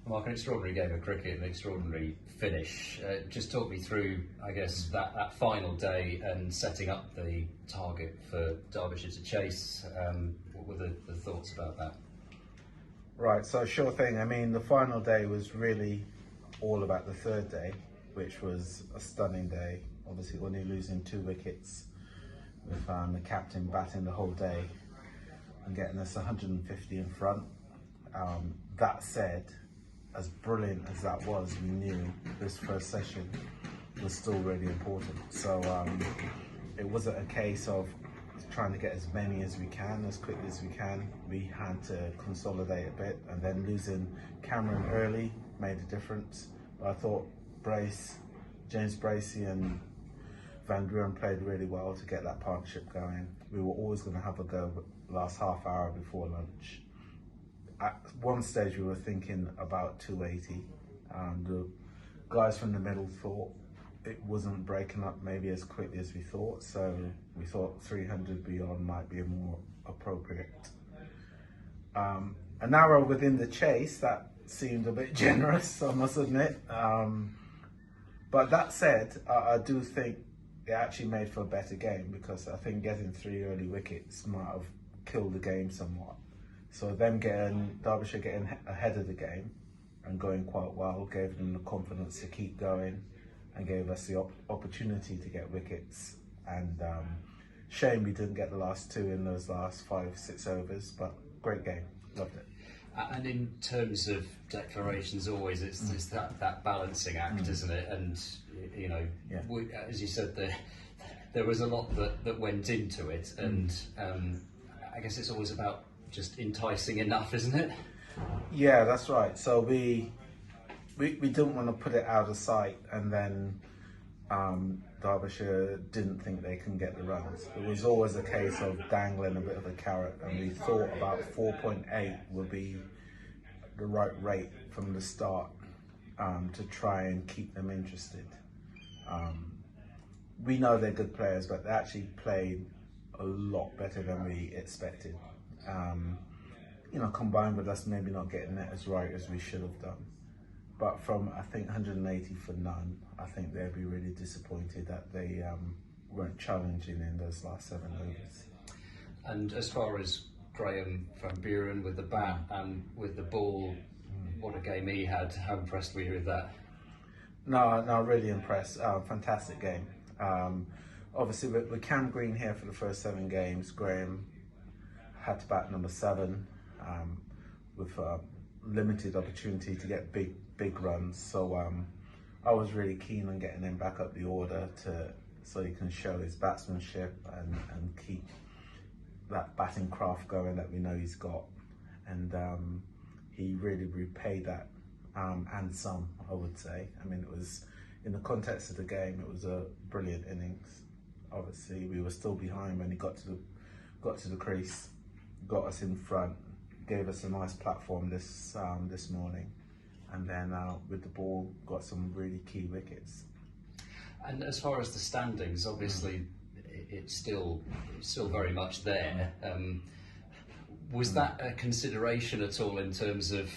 Mark, an extraordinary game of cricket, an extraordinary finish. Just talk me through, I guess, that final day and setting up the target for Derbyshire to chase. What were the thoughts about that? Right, so sure thing. I mean, the final day was really all about the third day, which was a stunning day. Obviously, only losing 2 wickets with the captain batting the whole day and getting us 150 in front. That said, as brilliant as that was, we knew this first session was still really important. So it wasn't a case of trying to get as many as we can, as quickly as we can. We had to consolidate a bit, and then losing Cameron early made a difference. But I thought James Bracey and Van Buren played really well to get that partnership going. We were always going to have a go last half hour before lunch. At one stage we were thinking about 280. The guys from the middle thought it wasn't breaking up maybe as quickly as we thought, so we thought 300 beyond might be more appropriate. An hour within the chase, that seemed a bit generous, I must admit. But that said, I do think it actually made for a better game, because I think getting 3 early wickets might have killed the game somewhat. So Derbyshire getting ahead of the game and going quite well gave them the confidence to keep going and gave us the opportunity to get wickets. And shame we didn't get the last 2 in those last 5-6 overs, but great game, loved it. And in terms of declarations, always it's that balancing act, isn't it? And you know, yeah. As you said, there was a lot that went into it, and I guess it's always about just enticing enough, isn't it? Yeah, that's right. So we didn't want to put it out of sight, and then Derbyshire didn't think they can get the runs. It was always a case of dangling a bit of a carrot, and we thought about 4.8 would be the right rate from the start to try and keep them interested. We know they're good players, but they actually played a lot better than we expected. You know, combined with us maybe not getting it as right as we should have done. But from, I think, 180 for none, I think they'd be really disappointed that they weren't challenging in those last 7 overs. And as far as Graham Van Buren with the bat and with the ball, what a game he had. How impressed were you with that? No, really impressed. Fantastic game. Obviously, with Cam Green here for the first 7 games, Graham had to bat number 7 with limited opportunity to get big runs. So I was really keen on getting him back up the order so he can show his batsmanship and keep that batting craft going that we know he's got. And he really repaid that and some, I would say. I mean, it was, in the context of the game, it was a brilliant innings. Obviously, we were still behind when he got to the crease, got us in front, gave us a nice platform this morning, and then with the ball got some really key wickets. And as far as the standings, obviously it's still very much there. Was that a consideration at all in terms of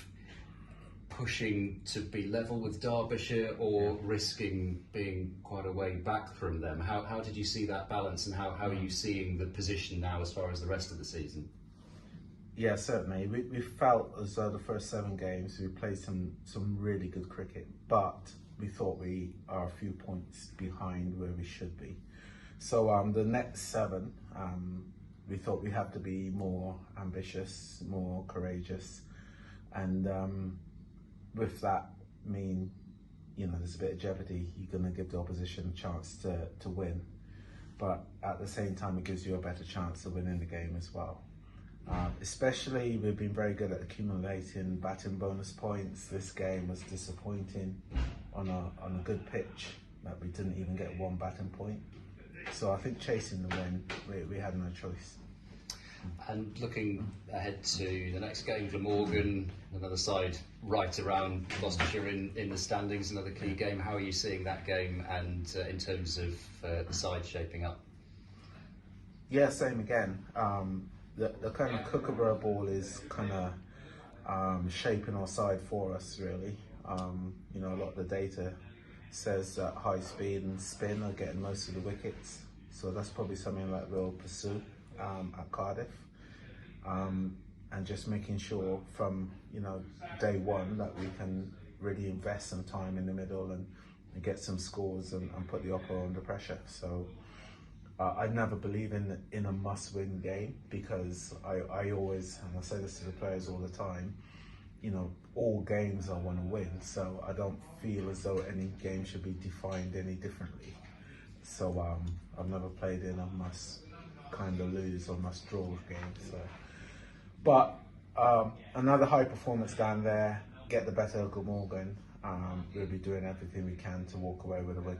pushing to be level with Derbyshire, or risking being quite a way back from them? How did you see that balance, and how are you seeing the position now as far as the rest of the season? Yeah, certainly. We felt as though the first 7 games we played some really good cricket, but we thought we are a few points behind where we should be. So the next 7, we thought we have to be more ambitious, more courageous, and with that mean, you know, there's a bit of jeopardy. You're going to give the opposition a chance to win, but at the same time it gives you a better chance of winning the game as well. Especially, we've been very good at accumulating batting bonus points. This game was disappointing on a good pitch that we didn't even get 1 batting point. So I think chasing the win, we had no choice. And looking ahead to the next game, Glamorgan, another side right around Gloucestershire in the standings, another key game. How are you seeing that game, and in terms of the side shaping up? Yeah, same again. The kind of Kookaburra ball is kind of shaping our side for us, really. You know, a lot of the data says that high speed and spin are getting most of the wickets, so that's probably something that we'll pursue at Cardiff, and just making sure from, you know, day one that we can really invest some time in the middle and get some scores and put the oppo under pressure. So I never believe in a must-win game, because I always, and I say this to the players all the time, you know, all games I want to win, so I don't feel as though any game should be defined any differently. So I've never played in a must kind of lose or must draw game. So, but another high performance down there, get the better of Glamorgan. We'll be doing everything we can to walk away with a win.